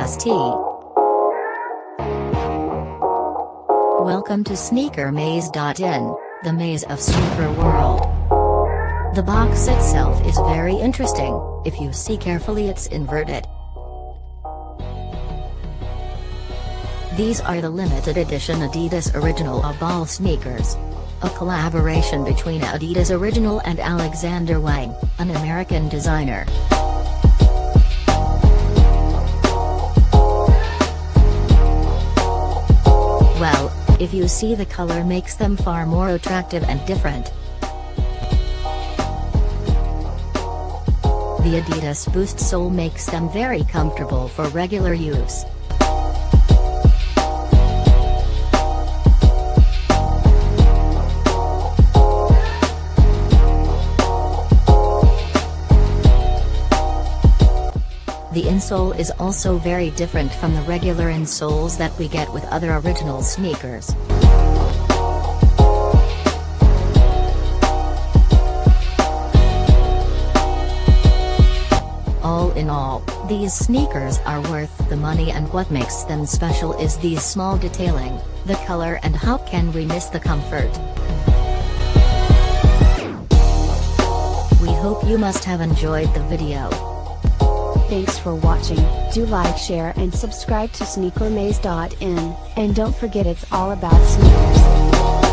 ST. Welcome to sneakermaze.in, the maze of sneaker world. The box itself is very interesting. If you see carefully, it's inverted. These are the limited edition Adidas Original BBALL sneakers. A collaboration between Adidas Original and Alexander Wang, an American designer. Well, if you see, the color makes them far more attractive and different. The Adidas Boost sole makes them very comfortable for regular use. The insole is also very different from the regular insoles that we get with other original sneakers. All in all, these sneakers are worth the money, and what makes them special is the small detailing, the color, and how can we miss the comfort. We hope you must have enjoyed the video. Thanks for watching. Do like, share and subscribe to sneakermaze.in, and don't forget, it's all about sneakers.